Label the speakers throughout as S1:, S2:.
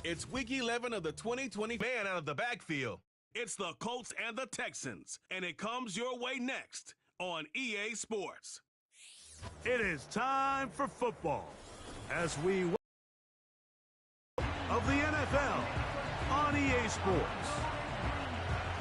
S1: It's week 11 of the 2020 man out of the backfield. It's the Colts and the Texans, and it comes your way next on EA Sports.
S2: It is time for football as we of the NFL on EA Sports.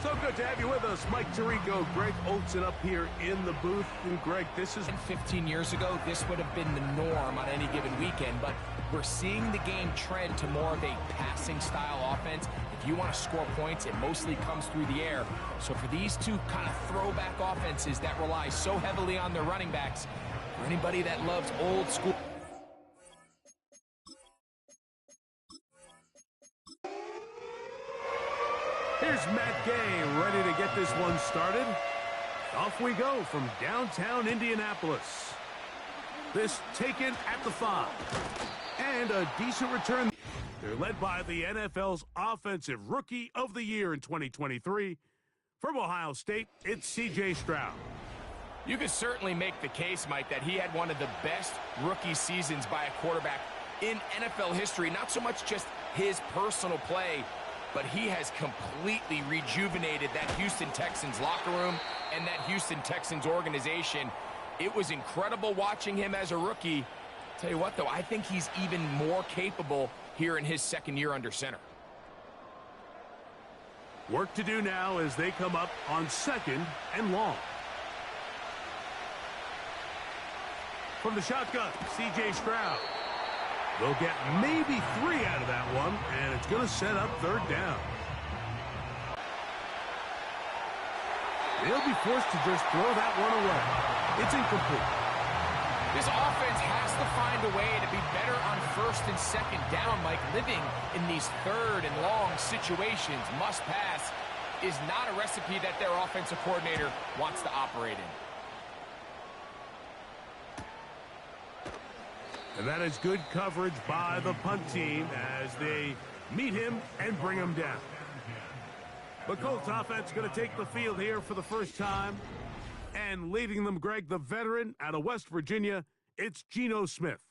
S2: So good to have you with us, Mike Tirico, Greg Olsen up here in the booth. And Greg, this is
S3: 15 years ago, this would have been the norm on any given weekend, but we're seeing the game trend to more of a passing style offense. If you want to score points, it mostly comes through the air. So for these two kind of throwback offenses that rely so heavily on their running backs, for anybody that loves old school.
S2: Here's Matt Gay ready to get this one started. Off we go from downtown Indianapolis. This taken at the 5. And a decent return. They're led by the NFL's Offensive Rookie of the Year in 2023. From Ohio State, it's C.J. Stroud.
S3: You could certainly make the case, Mike, that he had one of the best rookie seasons by a quarterback in NFL history. Not so much just his personal play, but he has completely rejuvenated that Houston Texans locker room and that Houston Texans organization. It was incredible watching him as a rookie. Tell you what, though, I think he's even more capable here in his second year under center.
S2: Work to do now as they come up on 2nd and long. From the shotgun, C.J. Stroud. They'll get maybe 3 out of that one, and it's going to set up 3rd down. They'll be forced to just throw that one away. It's incomplete.
S3: This offense has to find a way to be better on 1st and 2nd down, Mike. Living in these 3rd and long situations, must pass, is not a recipe that their offensive coordinator wants to operate in.
S2: And that is good coverage by the punt team as they meet him and bring him down. The Colts offense going to take the field here for the first time. And leading them, Greg, the veteran out of West Virginia, it's Geno Smith.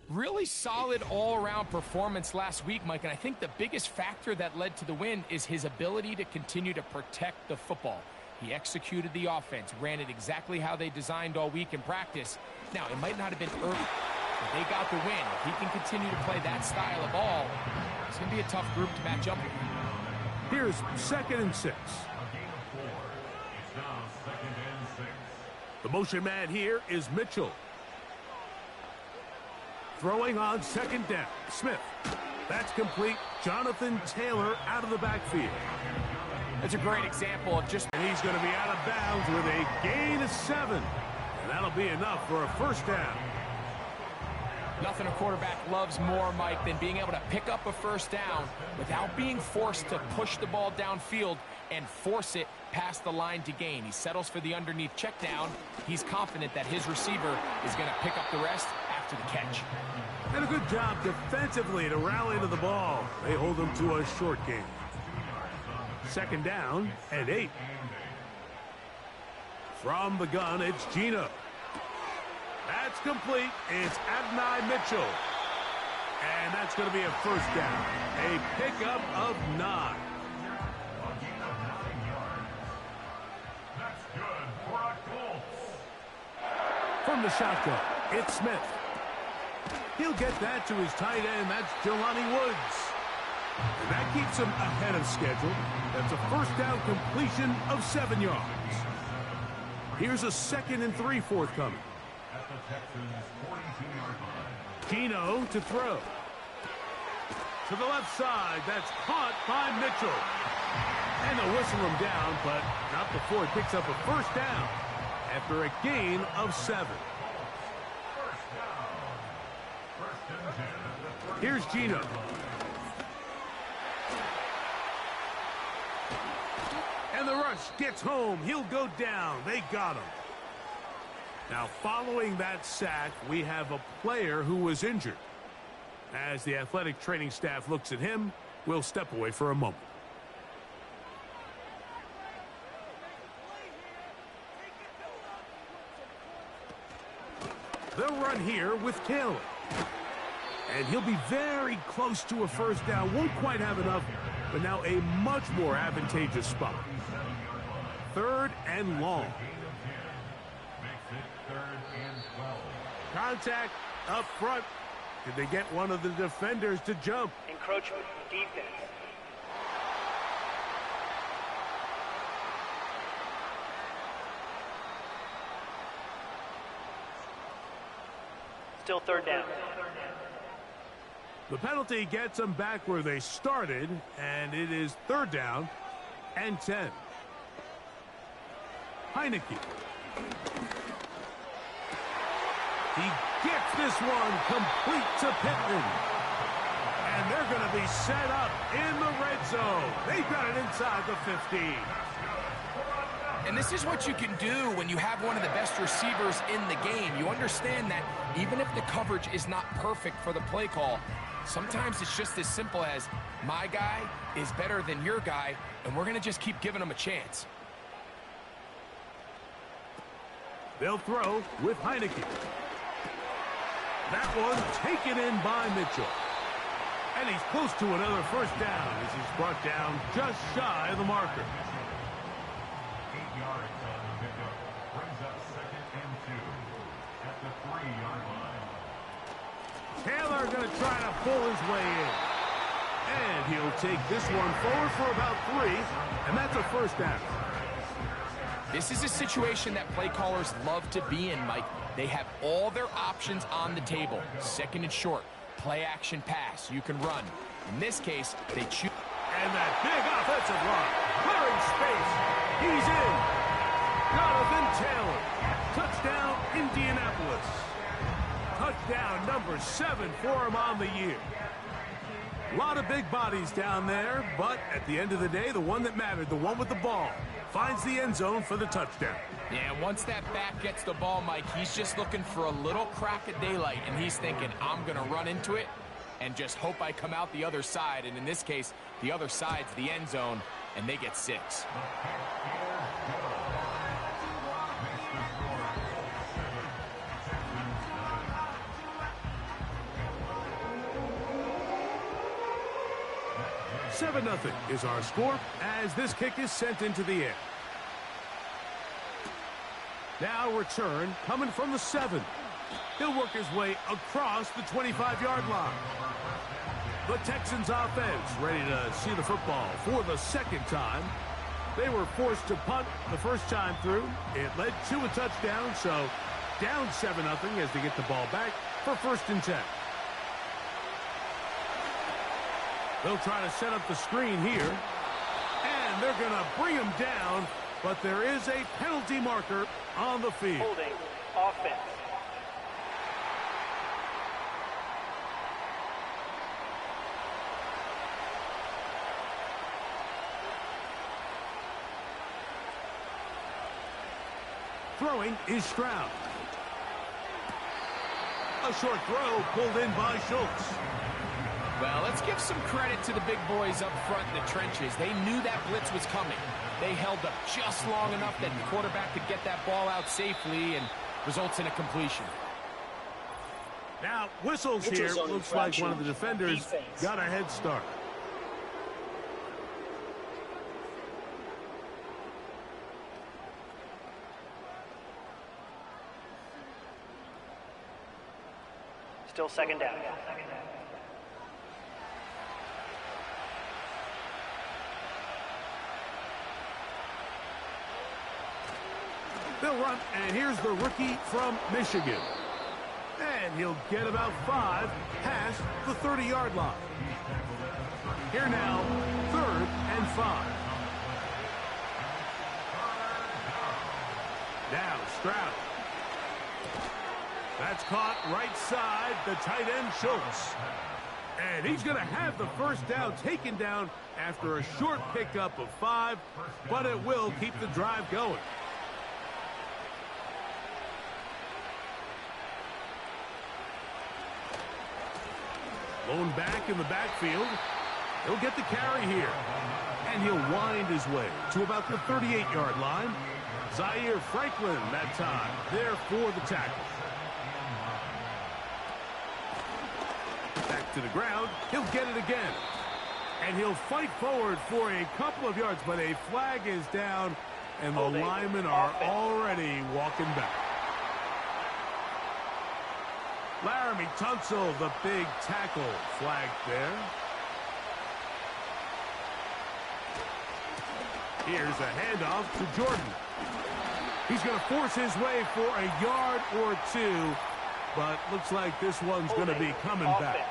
S3: Really solid all-around performance last week, Mike, and I think the biggest factor that led to the win is his ability to continue to protect the football. He executed the offense, ran it exactly how they designed all week in practice. Now, it might not have been early, but they got the win. If he can continue to play that style of ball, it's going to be a tough group to match up with.
S2: Here's 2nd and 6. The motion man here is Mitchell. Throwing on 2nd down. Smith. That's complete. Jonathan Taylor out of the backfield.
S3: That's a great example of just...
S2: And he's going to be out of bounds with a gain of 7. And that'll be enough for a 1st down.
S3: Nothing a quarterback loves more, Mike, than being able to pick up a 1st down without being forced to push the ball downfield and force it past the line to gain. He settles for the underneath check down. He's confident that his receiver is going to pick up the rest after the catch.
S2: And a good job defensively to rally to the ball. They hold him to a short game. 2nd down and 8. From the gun, it's Geno. That's complete. It's Adonai Mitchell. And that's going to be a 1st down. A pickup of 9. From the shotgun, it's Smith. He'll get that to his tight end. That's Jelani Woods. And that keeps him ahead of schedule. That's a 1st down completion of 7 yards. Here's a 2nd and 3 forthcoming. Geno to throw. To the left side. That's caught by Mitchell. And they'll whistle him down, but not before he picks up a 1st down after a gain of 7. Here's Geno. And the rush gets home. He'll go down. They got him. Now, following that sack, we have a player who was injured. As the athletic training staff looks at him, we'll step away for a moment. They'll run here with Taylor. And he'll be very close to a first down. Won't quite have enough, but now a much more advantageous spot. 3rd and long. Contact up front. Did they get one of the defenders to jump?
S4: Encroachment defense. Still 3rd down.
S2: The penalty gets them back where they started, and it is 3rd down and 10. Heineke. He gets this one complete to Pittman. And they're going to be set up in the red zone. They've got it inside the 15.
S3: And this is what you can do when you have one of the best receivers in the game. You understand that even if the coverage is not perfect for the play call, sometimes it's just as simple as my guy is better than your guy, and we're going to just keep giving him a chance.
S2: They'll throw with Heineke. That one taken in by Mitchell. And he's close to another first down as he's brought down just shy of the marker.
S5: 8 yards on the pickup. Brings up 2nd and 2 at the 3-yard line.
S2: Taylor going to try to pull his way in. And he'll take this one forward for about 3, and that's a first down.
S3: This is a situation that play callers love to be in, Mike. They have all their options on the table. 2nd and short, play action pass. You can run. In this case, they choose.
S2: And that big offensive line, clearing space. He's in. Jonathan Taylor. Touchdown, Indianapolis. Touchdown number 7 for him on the year. A lot of big bodies down there, but at the end of the day, the one that mattered, the one with the ball, finds the end zone for the touchdown.
S3: Yeah, once that back gets the ball, Mike, he's just looking for a little crack of daylight, and he's thinking, I'm going to run into it and just hope I come out the other side. And in this case, the other side's the end zone, and they get 6.
S2: 7-0 is our score as this kick is sent into the air. Now return coming from the 7. He'll work his way across the 25-yard line. The Texans offense ready to see the football for the 2nd time. They were forced to punt the first time through. It led to a touchdown, so down 7-0 as they get the ball back for 1st and 10. They'll try to set up the screen here. And they're going to bring him down, but there is a penalty marker on the field.
S4: Holding offense.
S2: Throwing is Stroud. A short throw pulled in by Schultz.
S3: Well, let's give some credit to the big boys up front in the trenches. They knew that blitz was coming. They held up just long enough that the quarterback could get that ball out safely and results in a completion.
S2: Now, whistles here. Looks like one of the defenders got a head start.
S4: Still 2nd down.
S2: They'll run, and here's the rookie from Michigan. And he'll get about 5 past the 30-yard line. Here now, 3rd and 5. Now Stroud. That's caught right side, the tight end Schultz. And he's going to have the first down taken down after a short pickup of 5, but it will keep the drive going. Lone back in the backfield. He'll get the carry here. And he'll wind his way to about the 38-yard line. Zaire Franklin that time there for the tackle. to the ground. He'll get it again. And he'll fight forward for a couple of yards, but a flag is down, and the linemen are already walking back. Laramie Tunsil, the big tackle, flagged there. Here's a handoff to Jordan. He's going to force his way for a yard or two, but looks like this one's going to be coming back.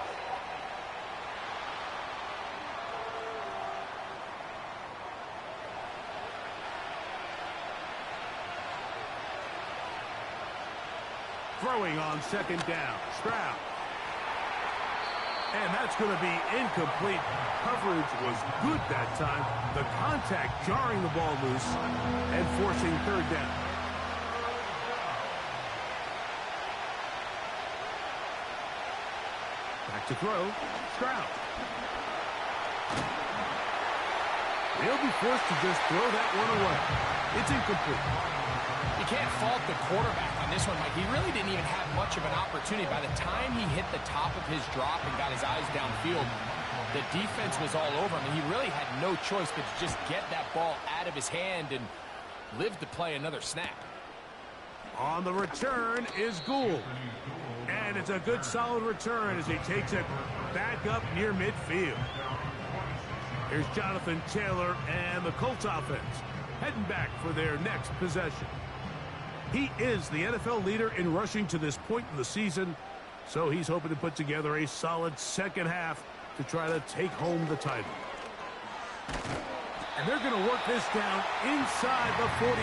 S2: Throwing on second down, Stroud. And that's going to be incomplete. Coverage was good that time. The contact jarring the ball loose and forcing third down. Back to throw, Stroud. He'll be forced to just throw that one away. It's incomplete.
S3: You can't fault the quarterback on this one, Mike. He really didn't even have much of an opportunity. By the time he hit the top of his drop and got his eyes downfield, the defense was all over him. He really had no choice but to just get that ball out of his hand and live to play another snap.
S2: On the return is Gould. And it's a good solid return as he takes it back up near midfield. Here's Jonathan Taylor and the Colts offense heading back for their next possession. He is the NFL leader in rushing to this point in the season, so he's hoping to put together a solid second half to try to take home the title. And they're going to work this down inside the 45.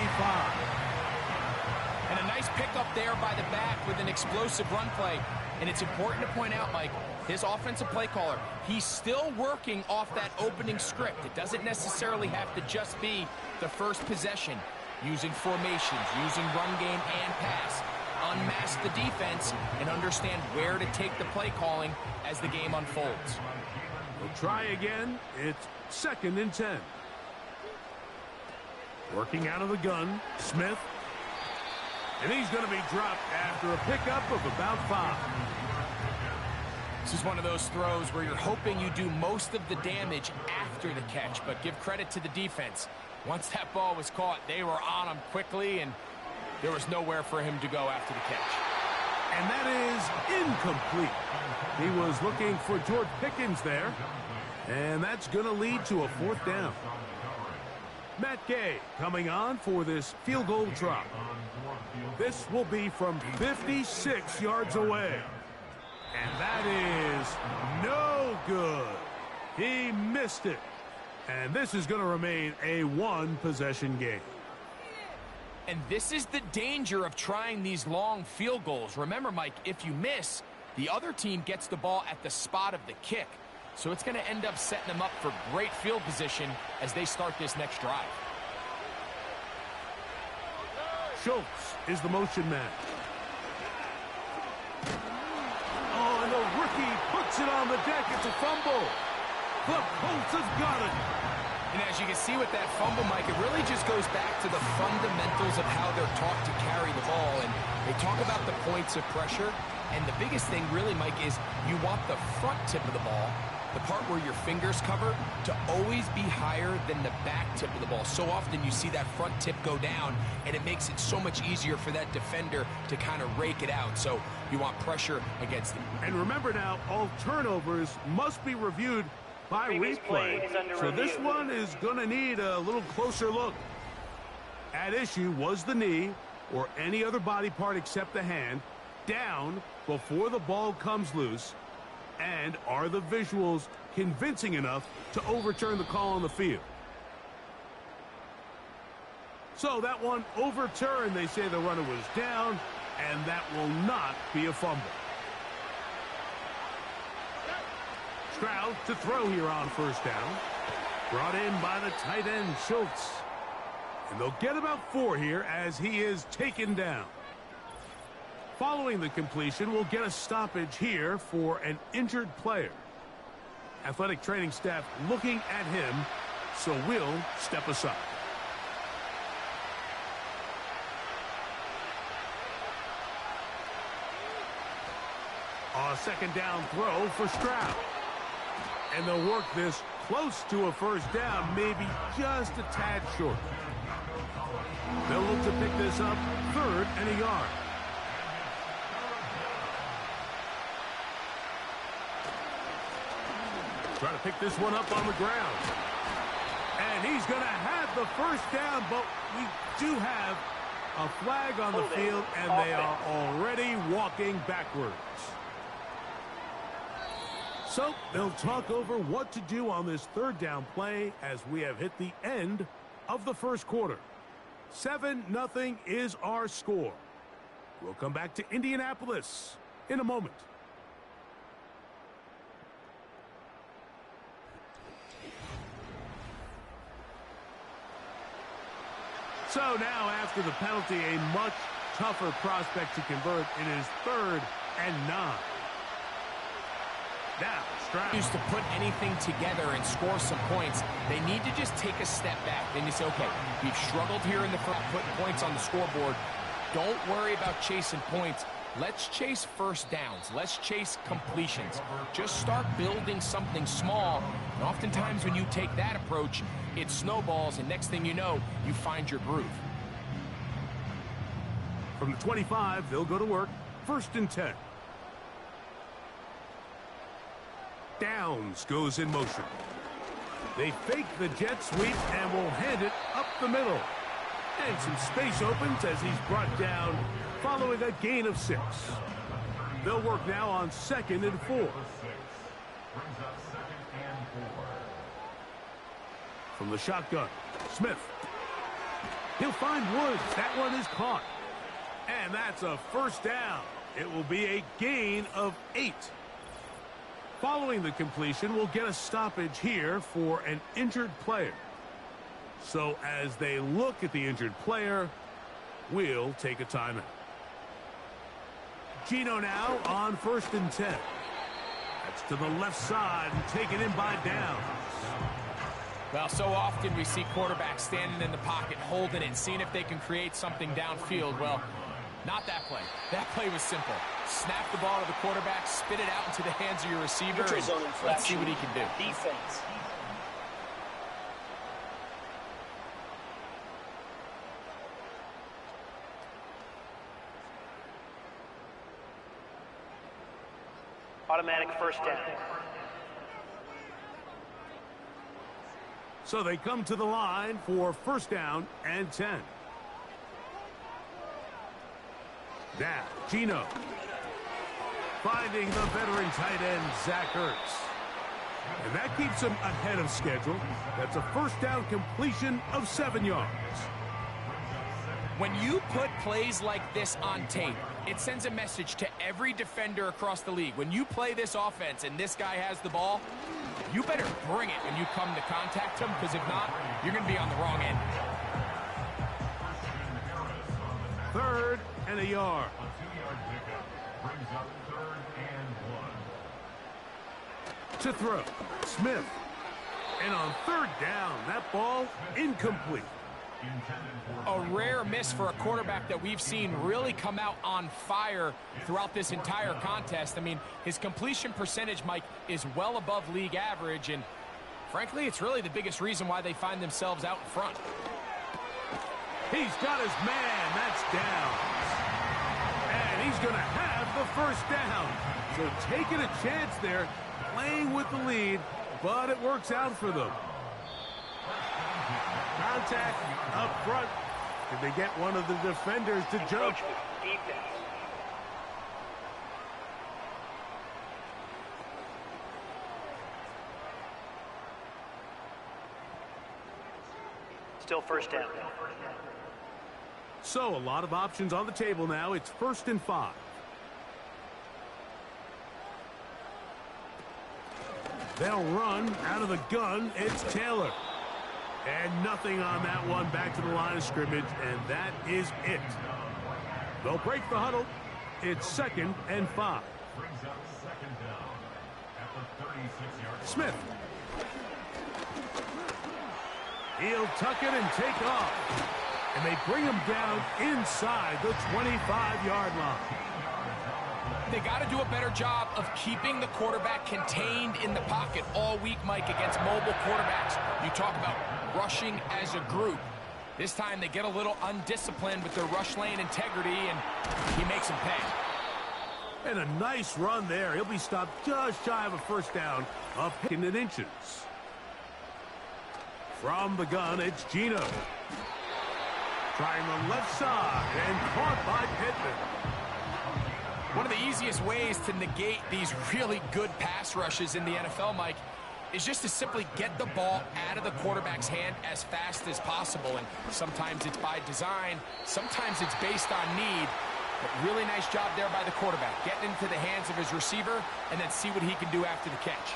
S3: And a nice pickup there by the back with an explosive run play. And it's important to point out, Mike, his offensive play caller, he's still working off that opening script. It doesn't necessarily have to just be the first possession. Using formations, using run game and pass. Unmask the defense and understand where to take the play calling as the game unfolds.
S2: We'll try again. It's 2nd and 10. Working out of the gun, Smith. And he's going to be dropped after a pickup of about 5.
S3: This is one of those throws where you're hoping you do most of the damage after the catch, but give credit to the defense. Once that ball was caught, they were on him quickly, and there was nowhere for him to go after the catch.
S2: And that is incomplete. He was looking for George Pickens there, and that's going to lead to a 4th down. Matt Gay coming on for this field goal try. This will be from 56 yards away. And that is no good. He missed it. And this is going to remain a one-possession game.
S3: And this is the danger of trying these long field goals. Remember, Mike, if you miss, the other team gets the ball at the spot of the kick. So it's going to end up setting them up for great field position as they start this next drive.
S2: Schultz is the motion man. Oh, and the rookie puts it on the deck. It's a fumble. The Colts have got it.
S3: And as you can see with that fumble, Mike, it really just goes back to the fundamentals of how they're taught to carry the ball. And they talk about the points of pressure. And the biggest thing really, Mike, is you want the front tip of the ball, the part where your fingers cover, to always be higher than the back tip of the ball. So often you see that front tip go down, and it makes it so much easier for that defender to kind of rake it out. So you want pressure against them.
S2: And remember now, all turnovers must be reviewed by replay. So this one is going to need a little closer look. At issue was the knee, or any other body part except the hand, down before the ball comes loose. And are the visuals convincing enough to overturn the call on the field? So that one overturned. They say the runner was down, and that will not be a fumble. Stroud to throw here on 1st down. Brought in by the tight end, Schultz. And they'll get about 4 here as he is taken down. Following the completion, we'll get a stoppage here for an injured player. Athletic training staff looking at him, so we'll step aside. A second down throw for Stroud. And they'll work this close to a first down, maybe just a tad short. They'll look to pick this up 3rd and a yard. Trying to pick this one up on the ground. And he's going to have the first down, but we do have a flag on the field, and they are already walking backwards. So they'll talk over what to do on this 3rd down play as we have hit the end of the first quarter. 7-0 is our score. We'll come back to Indianapolis in a moment. So now, after the penalty, a much tougher prospect to convert. It is 3rd and 9. Now, Stroud
S3: used to put anything together and score some points. They need to just take a step back. Then you say, okay, we've struggled here in the first, putting points on the scoreboard. Don't worry about chasing points. Let's chase first downs. Let's chase completions. Just start building something small. And oftentimes when you take that approach, it snowballs, and next thing you know, you find your groove.
S2: From the 25, they'll go to work. 1st and 10. Downs goes in motion. They fake the jet sweep and will hand it up the middle. And some space opens as he's brought down following a gain of 6. They'll work now on 2nd and 4. From the shotgun, Smith. He'll find Woods. That one is caught. And that's a first down. It will be a gain of 8. Following the completion, we'll get a stoppage here for an injured player. So as they look at the injured player, we'll take a timeout. Gino now on 1st and 10. That's to the left side and taken in by Downs.
S3: Well, so often we see quarterbacks standing in the pocket, holding it, seeing if they can create something downfield. Well, not that play. That play was simple. Snap the ball to the quarterback, spit it out into the hands of your receiver, and let's see what he can do.
S4: Defense. Automatic first down.
S2: So they come to the line for 1st down and 10. Now, Gino. Finding the veteran tight end, Zach Ertz. And that keeps him ahead of schedule. That's a 1st down completion of 7 yards.
S3: When you put plays like this on tape, it sends a message to every defender across the league. When you play this offense and this guy has the ball, you better bring it when you come to contact him, because if not, you're going to be on the wrong end.
S2: 3rd and a yard.
S5: A 2-yard pickup brings up 3rd and 1.
S2: To throw, Smith. And on 3rd down, that ball incomplete.
S3: A rare miss for a quarterback that we've seen really come out on fire throughout this entire contest. I mean, his completion percentage, Mike, is well above league average, and frankly, it's really the biggest reason why they find themselves out in front.
S2: He's got his man. That's down. And he's going to have the first down. So taking a chance there, playing with the lead, but it works out for them. Contact up front. Did they get one of the defenders to jump?
S4: Defense. Still first down.
S2: So a lot of options on the table now. It's 1st and 5. They'll run out of the gun. It's Taylor. And nothing on that one. Back to the line of scrimmage, and that is it. They'll break the huddle. It's 2nd and 5.
S5: Brings up 2nd down at the 36-yard line.
S2: Smith. He'll tuck it and take off. And they bring him down inside the 25-yard line.
S3: They got to do a better job of keeping the quarterback contained in the pocket all week, Mike, against mobile quarterbacks. You talk about rushing as a group. This time they get a little undisciplined with their rush lane integrity, and he makes them pay.
S2: And a nice run there. He'll be stopped just shy of a first down, up in inches. From the gun, it's Gino. Trying the left side and caught by Pittman.
S3: One of the easiest ways to negate these really good pass rushes in the NFL, Mike, is just to simply get the ball out of the quarterback's hand as fast as possible. And sometimes it's by design, sometimes it's based on need. But really nice job there by the quarterback, getting into the hands of his receiver and then see what he can do after the catch.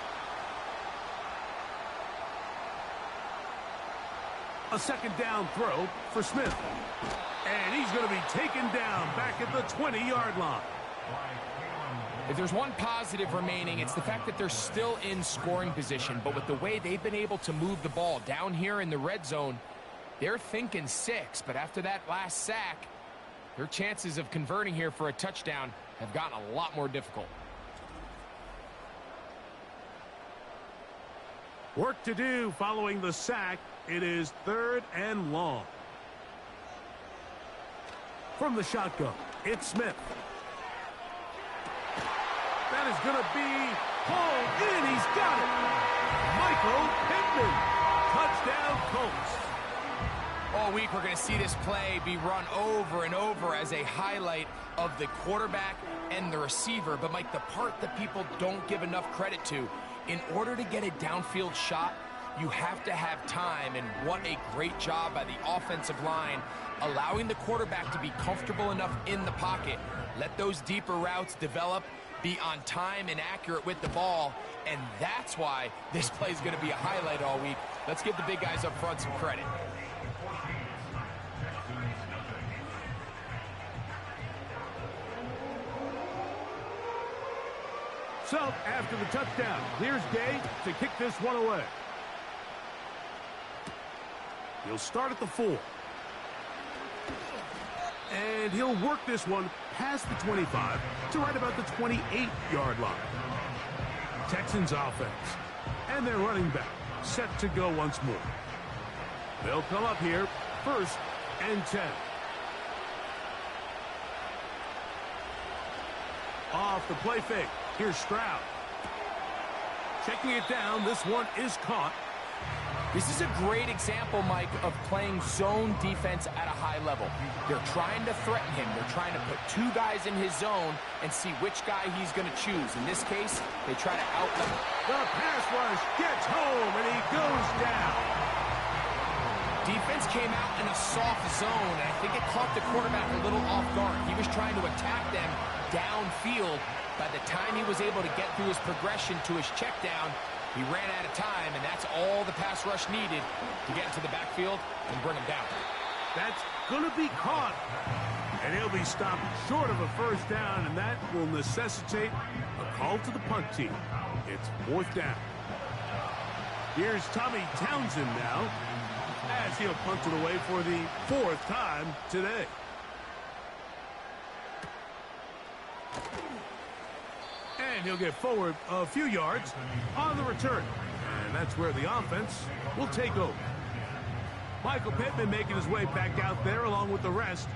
S2: A second down throw for Smith. And he's going to be taken down back at the 20-yard line.
S3: If there's one positive remaining, it's the fact that they're still in scoring position. But with the way they've been able to move the ball down here in the red zone, they're thinking 6. But after that last sack, their chances of converting here for a touchdown have gotten a lot more difficult.
S2: Work to do following the sack. It is 3rd and long. From the shotgun, it's Smith. That is going to be pulled in. He's got it. Michael Pittman. Touchdown, Colts.
S3: All week we're going to see this play be run over and over as a highlight of the quarterback and the receiver. But, Mike, the part that people don't give enough credit to, in order to get a downfield shot, you have to have time. And what a great job by the offensive line, allowing the quarterback to be comfortable enough in the pocket. Let those deeper routes develop, be on time and accurate with the ball, and that's why this play is going to be a highlight all week. Let's give the big guys up front some credit.
S2: So, after the touchdown, here's Gay to kick this one away. He'll start at the 4. And he'll work this one past the 25 to right about the 28-yard line. Texans offense. And their running back set to go once more. They'll come up here, 1st and 10. Off the play fake. Here's Stroud. Checking it down. This one is caught.
S3: This is a great example, Mike, of playing zone defense at a high level. They're trying to threaten him. They're trying to put 2 guys in his zone and see which guy he's going to choose. In this case, they try to outlet him.
S2: The pass rush gets home, and he goes down.
S3: Defense came out in a soft zone, and I think it caught the quarterback a little off guard. He was trying to attack them downfield. By the time he was able to get through his progression to his check down, he ran out of time, and that's all the pass rush needed to get into the backfield and bring him down.
S2: That's going to be caught. And he'll be stopped short of a first down, and that will necessitate a call to the punt team. It's 4th down. Here's Tommy Townsend now, as he'll punt it away for the 4th time today. And he'll get forward a few yards on the return. And that's where the offense will take over. Michael Pittman making his way back out there along with the rest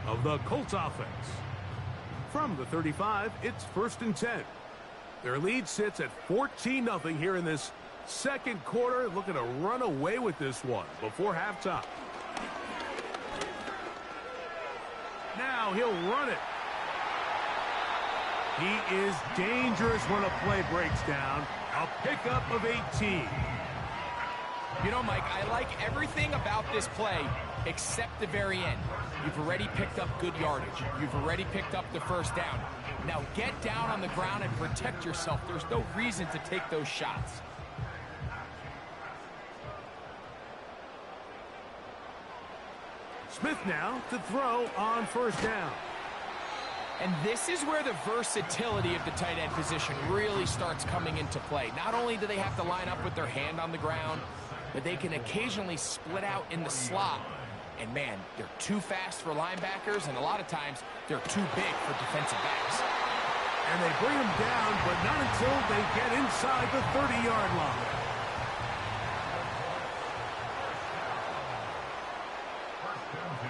S2: of the Colts offense. From the 35, it's 1st and 10. Their lead sits at 14-0 here in this second quarter. Looking to run away with this one before halftime. Now he'll run it. He is dangerous when a play breaks down. A pickup of 18.
S3: You know, Mike, I like everything about this play except the very end. You've already picked up good yardage. You've already picked up the first down. Now get down on the ground and protect yourself. There's no reason to take those shots.
S2: Smith now to throw on 1st down.
S3: And this is where the versatility of the tight end position really starts coming into play. Not only do they have to line up with their hand on the ground, but they can occasionally split out in the slot. And, man, they're too fast for linebackers, and a lot of times they're too big for defensive backs.
S2: And they bring him down, but not until they get inside the 30-yard line.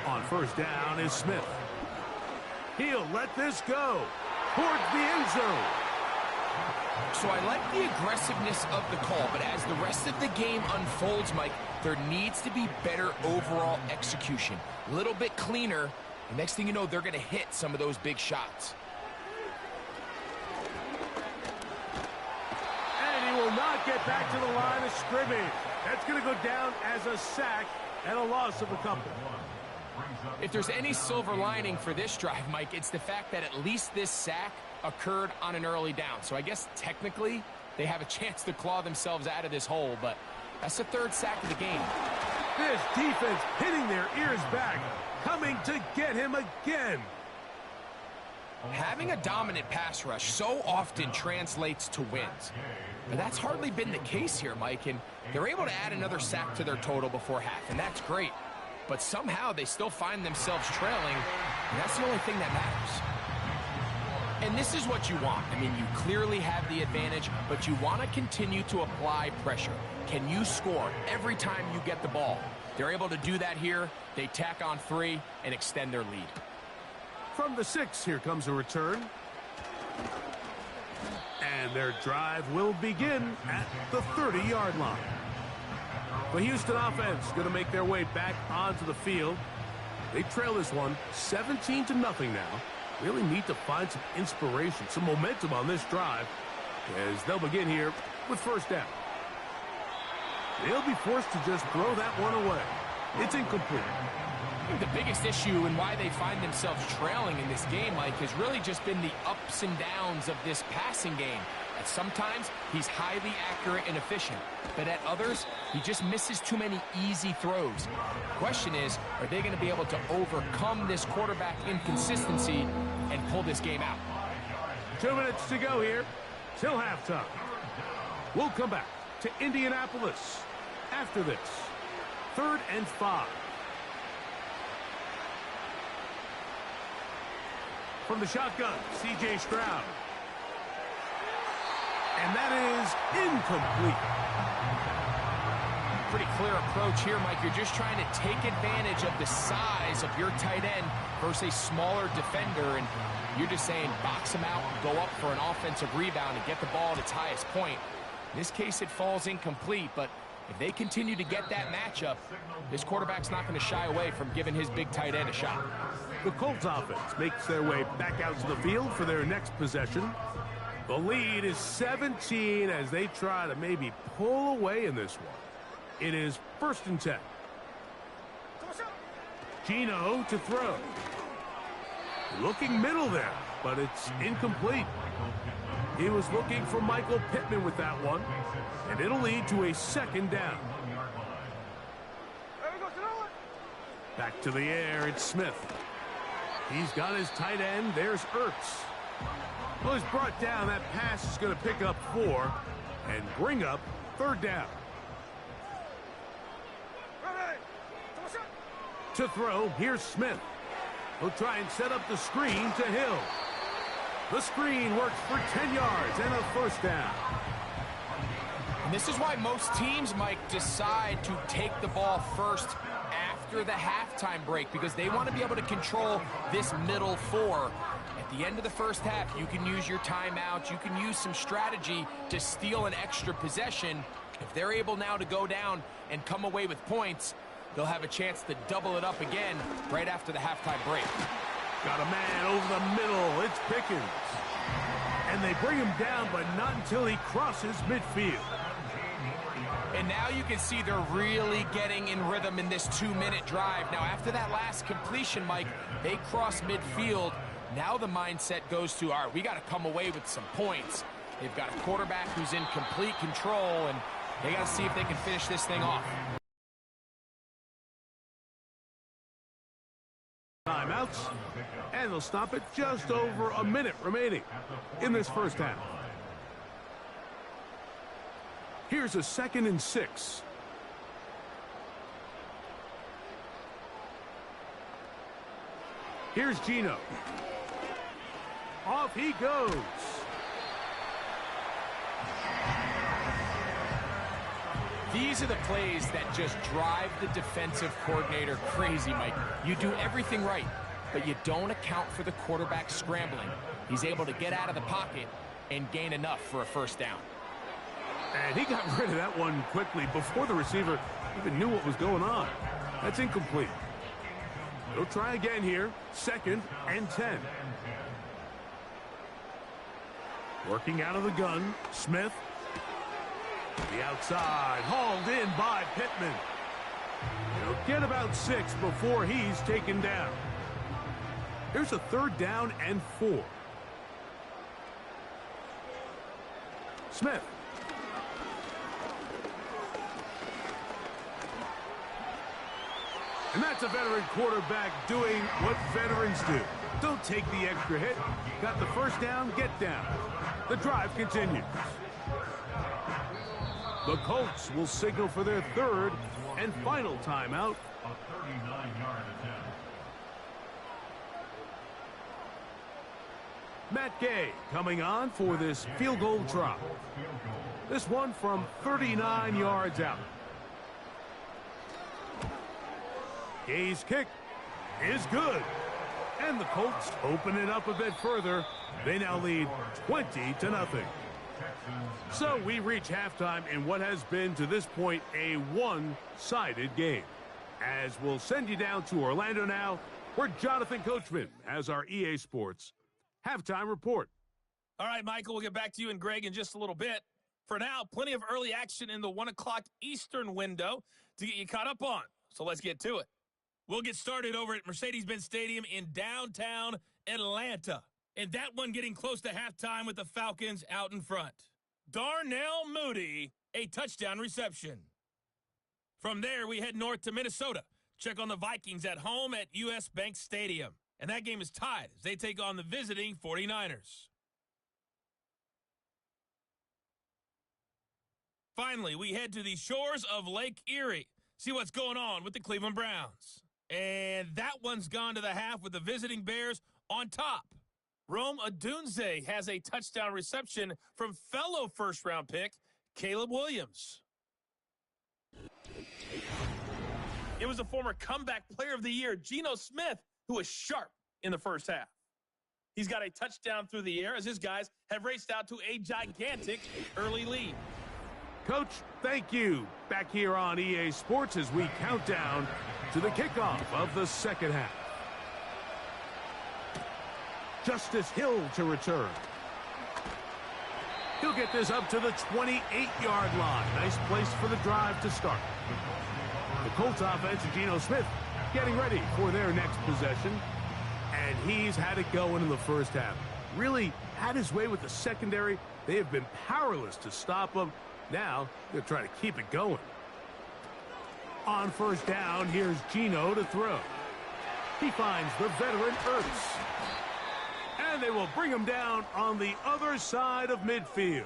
S2: On first down is Smith. He'll let this go towards the end zone.
S3: So I like the aggressiveness of the call, but as the rest of the game unfolds, Mike, there needs to be better overall execution. A little bit cleaner, and next thing you know, they're going to hit some of those big shots.
S2: And he will not get back to the line of scrimmage. That's going to go down as a sack and a loss of a couple.
S3: If there's any silver lining for this drive, Mike, it's the fact that at least this sack occurred on an early down. So I guess technically they have a chance to claw themselves out of this hole, but that's the third sack of the game.
S2: This defense hitting their ears back, coming to get him again.
S3: Having a dominant pass rush so often translates to wins. But that's hardly been the case here, Mike, and they're able to add another sack to their total before half, and that's great. But somehow they still find themselves trailing, and that's the only thing that matters. And this is what you want. I mean, you clearly have the advantage, but you want to continue to apply pressure. Can you score every time you get the ball? They're able to do that here. They tack on 3 and extend their lead.
S2: From the 6, here comes a return. And their drive will begin at the 30-yard line. The Houston offense going to make their way back onto the field. They trail this one 17-0 now. Really need to find some inspiration, some momentum on this drive as they'll begin here with first down. They'll be forced to just throw that one away. It's incomplete.
S3: The biggest issue and why they find themselves trailing in this game, Mike, has really just been the ups and downs of this passing game. At sometimes, he's highly accurate and efficient, but at others, he just misses too many easy throws. The question is, are they going to be able to overcome this quarterback inconsistency and pull this game out?
S2: 2 minutes to go here till halftime. We'll come back to Indianapolis after this. 3rd and 5. From the shotgun, C.J. Stroud. And that is incomplete.
S3: Pretty clear approach here, Mike. You're just trying to take advantage of the size of your tight end versus a smaller defender, and you're just saying box him out, go up for an offensive rebound and get the ball at its highest point. In this case, it falls incomplete, but if they continue to get that matchup, this quarterback's not going to shy away from giving his big tight end a shot.
S2: The Colts offense makes their way back out to the field for their next possession. The lead is 17 as they try to maybe pull away in this one. It is 1st and 10. Gino to throw. Looking middle there, but it's incomplete. He was looking for Michael Pittman with that one, and it'll lead to a 2nd down. Back to the air, it's Smith. He's got his tight end. There's Ertz. Well, he's brought down. That pass is going to pick up 4 and bring up 3rd down. To throw, here's Smith. He'll try and set up the screen to Hill. The screen works for 10 yards and a 1st down.
S3: And this is why most teams, Mike, decide to take the ball first after the halftime break, because they want to be able to control this middle 4. At the end of the first half, you can use your timeouts, you can use some strategy to steal an extra possession. If they're able now to go down and come away with points, they'll have a chance to double it up again right after the halftime break.
S2: Got a man over the middle. It's Pickens. And they bring him down, but not until he crosses midfield.
S3: And now you can see they're really getting in rhythm in this 2-minute drive. Now, after that last completion, Mike, they cross midfield. Now the mindset goes to, all right, we got to come away with some points. They've got a quarterback who's in complete control, and they got to see if they can finish this thing off.
S2: Timeouts, and they'll stop it just over a minute remaining in this first half. Here's a 2nd and 6. Here's Gino. Off he goes.
S3: These are the plays that just drive the defensive coordinator crazy, Mike. You do everything right, but you don't account for the quarterback scrambling. He's able to get out of the pocket and gain enough for a first down.
S2: And he got rid of that one quickly before the receiver even knew what was going on. That's incomplete. They'll try again here. 2nd and 10. Working out of the gun, Smith. The outside, hauled in by Pittman. He'll get about 6 before he's taken down. Here's a 3rd down and 4. Smith. And that's a veteran quarterback doing what veterans do. Don't take the extra hit. Got the first down, get down. The drive continues. The Colts will signal for their 3rd and final timeout.
S5: A 39-yard attempt.
S2: Matt Gay coming on for this field goal try. This one from 39 yards out. Gay's kick is good. And the Colts open it up a bit further. They now lead 20-0. So we reach halftime in what has been to this point a one-sided game. As we'll send you down to Orlando now, where Jonathan Coachman has our EA Sports halftime report.
S6: All right, Michael, we'll get back to you and Greg in just a little bit. For now, plenty of early action in the 1 o'clock Eastern window to get you caught up on. So let's get to it. We'll get started over at Mercedes-Benz Stadium in downtown Atlanta. And that one getting close to halftime with the Falcons out in front. Darnell Mooney, a touchdown reception. From there, we head north to Minnesota. Check on the Vikings at home at US Bank Stadium. And that game is tied as they take on the visiting 49ers. Finally, we head to the shores of Lake Erie. See what's going on with the Cleveland Browns. And that one's gone to the half with the visiting Bears on top. Rome Odunze has a touchdown reception from fellow first-round pick Caleb Williams. It was a former comeback player of the year, Geno Smith, who was sharp in the first half. He's got a touchdown through the air as his guys have raced out to a gigantic early lead.
S2: Coach, thank you. Back here on EA Sports as we count down to the kickoff of the second half. Justice Hill to return. He'll get this up to the 28-yard line. Nice place for the drive to start. The Colts offense and Geno Smith getting ready for their next possession. And he's had it going in the first half. Really had his way with the secondary. They have been powerless to stop him. Now they're trying to keep it going. On first down, here's Geno to throw. He finds the veteran Ertz. And they will bring him down on the other side of midfield.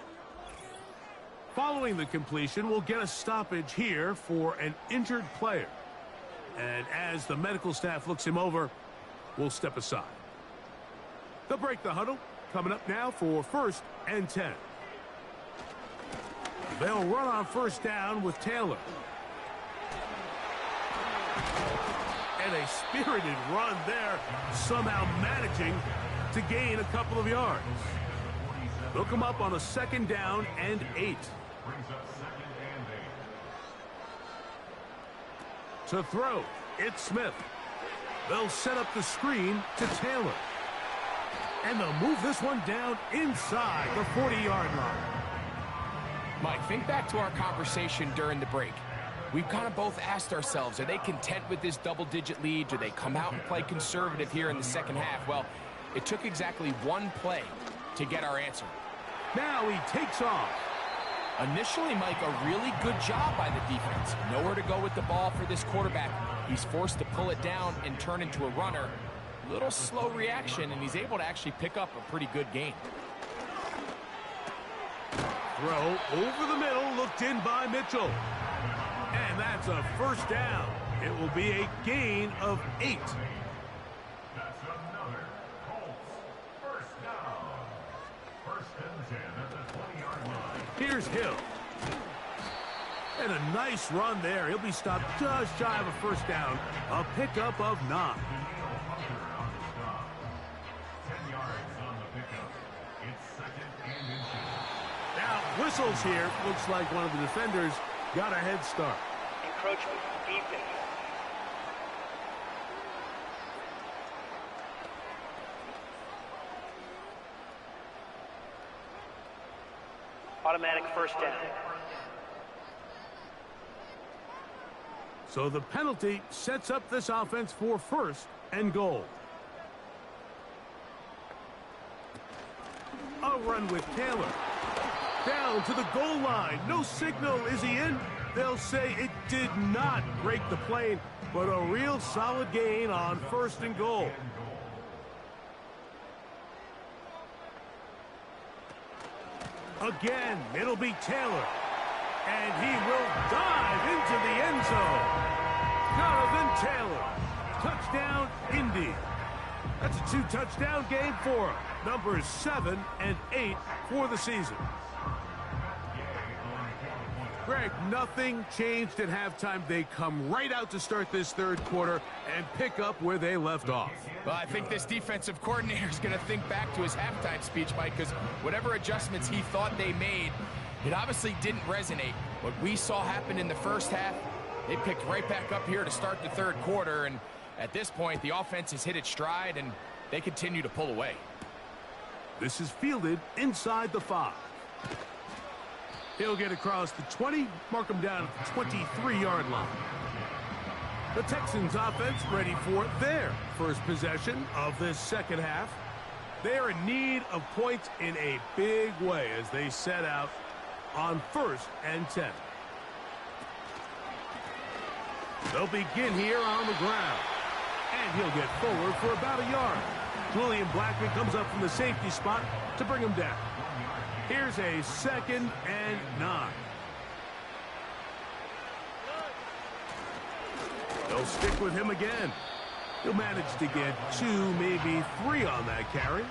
S2: Following the completion, we'll get a stoppage here for an injured player. And as the medical staff looks him over, we'll step aside. They'll break the huddle. Coming up now for 1st and 10. They'll run on first down with Taylor. And a spirited run there, somehow managing to gain a couple of yards. They'll come up on a 2nd down and 8.
S5: Brings up 2nd and 8.
S2: To throw, it's Smith. They'll set up the screen to Taylor. And they'll move this one down inside the 40-yard line.
S3: Mike, think back to our conversation during the break. We've kind of both asked ourselves, are they content with this double-digit lead? Do they come out and play conservative here in the second half? Well, it took exactly one play to get our answer.
S2: Now he takes off.
S3: Initially, Mike, a really good job by the defense. Nowhere to go with the ball for this quarterback. He's forced to pull it down and turn into a runner. Little slow reaction, and he's able to actually pick up a pretty good gain.
S2: Throw over the middle, looked in by Mitchell. And that's a first down. It will be a gain of 8.
S5: That's another Colts first down.
S2: Here's Hill. And a nice run there. He'll be stopped just shy of a first down. A pickup of 9.
S5: 10 yards on the pickup. It's second and inches.
S2: Now, whistles here. Looks like one of the defenders got a head start.
S4: Encroachment. Defense. Automatic first down.
S2: So the penalty sets up this offense for first and goal. A run with Taylor. Down to the goal line. No signal. Is he in? They'll say it did not break the plane, but a real solid gain on first and goal. Again, it'll be Taylor. And he will dive into the end zone. Jonathan Taylor. Touchdown, Indy. That's a 2-touchdown game for him. Numbers 7 and 8 for the season. Greg, nothing changed at halftime. They come right out to start this third quarter and pick up where they left off.
S3: Well, I think this defensive coordinator is going to think back to his halftime speech, Mike, because whatever adjustments he thought they made, it obviously didn't resonate. What we saw happen in the first half, they picked right back up here to start the third quarter, and at this point, the offense has hit its stride, and they continue to pull away.
S2: This is fielded inside the 5. He'll get across the 20, mark him down at the 23-yard line. The Texans offense ready for their first possession of this second half. They're in need of points in a big way as they set out on 1st and 10. They'll begin here on the ground. And he'll get forward for about a yard. Julian Blackman comes up from the safety spot to bring him down. Here's a 2nd and 9. They'll stick with him again. He'll manage to get 2, maybe 3 on that carry.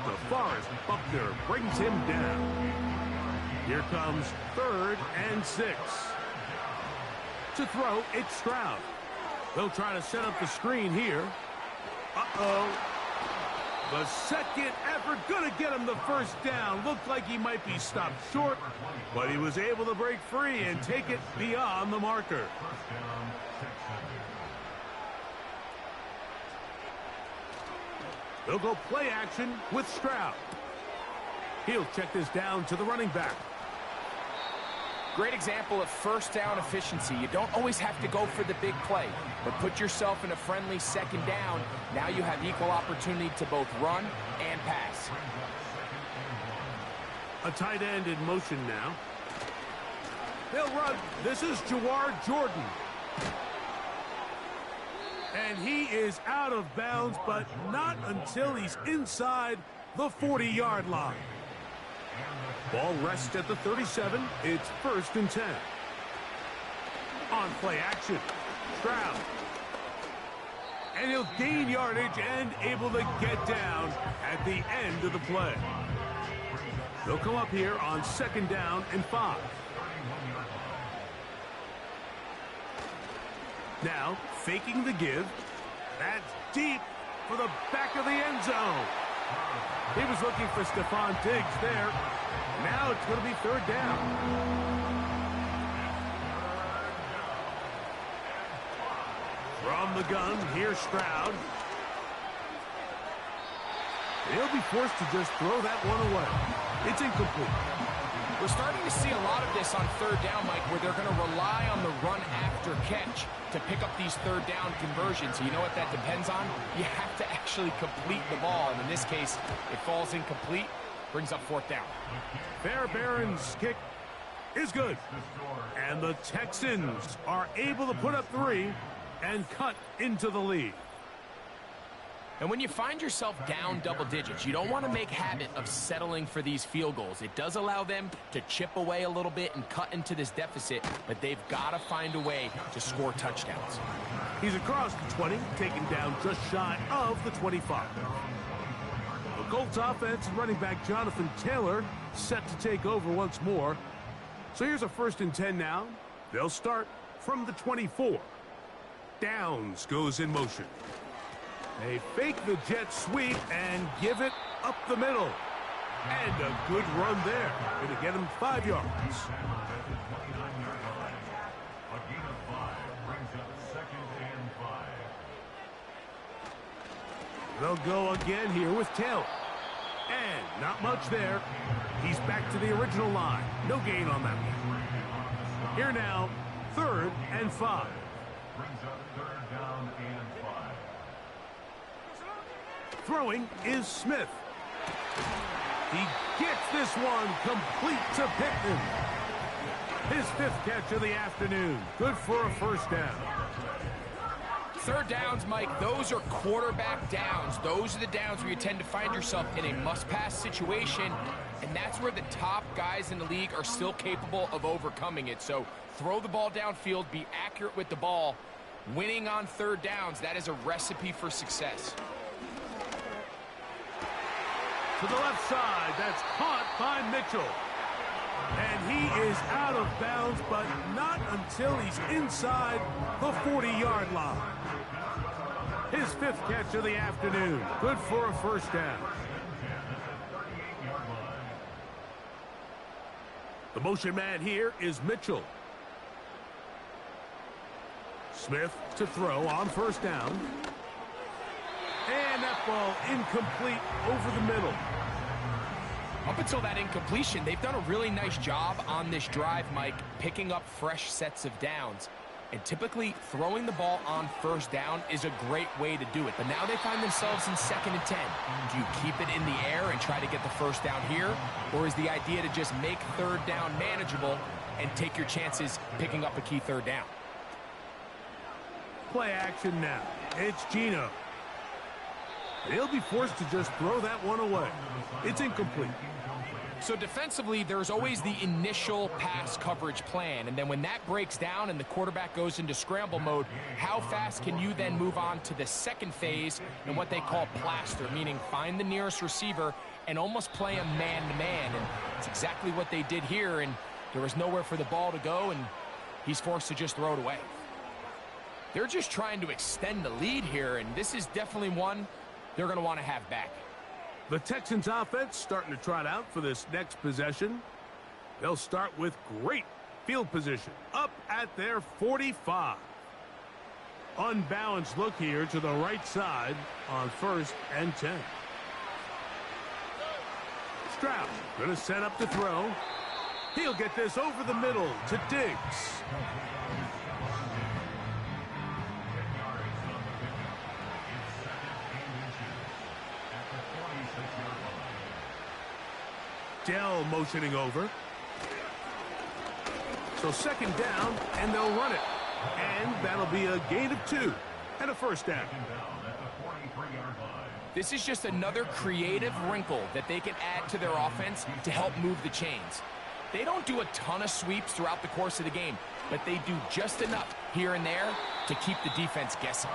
S2: DeForest Buckner brings him down. Here comes 3rd and 6. To throw, it's Stroud. They'll try to set up the screen here. Uh-oh. The second effort going to get him the first down. Looked like he might be stopped short, but he was able to break free and take it beyond the marker. They'll go play action with Stroud. He'll check this down to the running back.
S3: Great example of first down efficiency. You don't always have to go for the big play, but put yourself in a friendly second down. Now you have equal opportunity to both run and pass.
S2: A tight end in motion now. They'll run. This is Jawar Jordan. And he is out of bounds, but not until he's inside the 40-yard line. Ball rests at the 37. It's 1st and 10. On play action, Stroud. And he'll gain yardage and able to get down at the end of the play. They'll come up here on 2nd down and 5. Now, faking the give. That's deep for the back of the end zone. He was looking for Stephon Diggs there. Now it's going to be 3rd down. From the gun, here's Stroud. He'll be forced to just throw that one away. It's incomplete.
S3: We're starting to see a lot of this on 3rd down, Mike, where they're going to rely on the run after catch to pick up these 3rd down conversions. You know what that depends on? You have to actually complete the ball, and in this case, it falls incomplete, brings up 4th down.
S2: Fairbairn's kick is good. And the Texans are able to put up 3 and cut into the lead.
S3: And when you find yourself down double digits, you don't want to make habit of settling for these field goals. It does allow them to chip away a little bit and cut into this deficit, but they've got to find a way to score touchdowns.
S2: He's across the 20, taken down just shy of the 25. The Colts offense and running back Jonathan Taylor set to take over once more. So here's a 1st and 10 now. They'll start from the 24. Downs goes in motion. They fake the jet sweep and give it up the middle. And a good run there. Going to get him 5 yards.
S5: A gain of 5 brings up 2nd and 5.
S2: They'll go again here with Taylor. And not much there. He's back to the original line. No gain on that one. Here now, 3rd and 5.
S5: Brings up 3rd down and 5.
S2: Throwing is Smith. He gets this one complete to Pittman. His 5th catch of the afternoon. Good for a 1st down.
S3: 3rd downs, Mike, those are quarterback downs. Those are the downs where you tend to find yourself in a must-pass situation, and that's where the top guys in the league are still capable of overcoming it. So throw the ball downfield, be accurate with the ball. Winning on 3rd downs, that is a recipe for success.
S2: To the left side, that's caught by Mitchell. And he is out of bounds, but not until he's inside the 40-yard line. His 5th catch of the afternoon. Good for a 1st down. The motion man here is Mitchell. Smith to throw on 1st down. And that ball incomplete over the middle.
S3: Up until that incompletion, they've done a really nice job on this drive, Mike, picking up fresh sets of downs. And typically, throwing the ball on 1st down is a great way to do it. But now they find themselves in 2nd and 10. Do you keep it in the air and try to get the 1st down here? Or is the idea to just make 3rd down manageable and take your chances picking up a key 3rd down?
S2: Play action now. It's Gino. He'll be forced to just throw that one away. It's incomplete.
S3: So defensively, there's always the initial pass coverage plan, and then when that breaks down and the quarterback goes into scramble mode, how fast can you then move on to the 2nd phase and what they call plaster, meaning find the nearest receiver and almost play a man-to-man, and it's exactly what they did here, and there was nowhere for the ball to go, and he's forced to just throw it away. They're just trying to extend the lead here, and this is definitely one they're going to want to have back.
S2: The Texans offense starting to trot out for this next possession. They'll start with great field position up at their 45. Unbalanced look here to the right side on 1st and 10. Stroud going to set up to throw. He'll get this over the middle to Diggs. Dell motioning over. So 2nd down, and they'll run it. And that'll be a gain of 2 and a 1st down.
S3: This is just another creative wrinkle that they can add to their offense to help move the chains. They don't do a ton of sweeps throughout the course of the game, but they do just enough here and there to keep the defense guessing.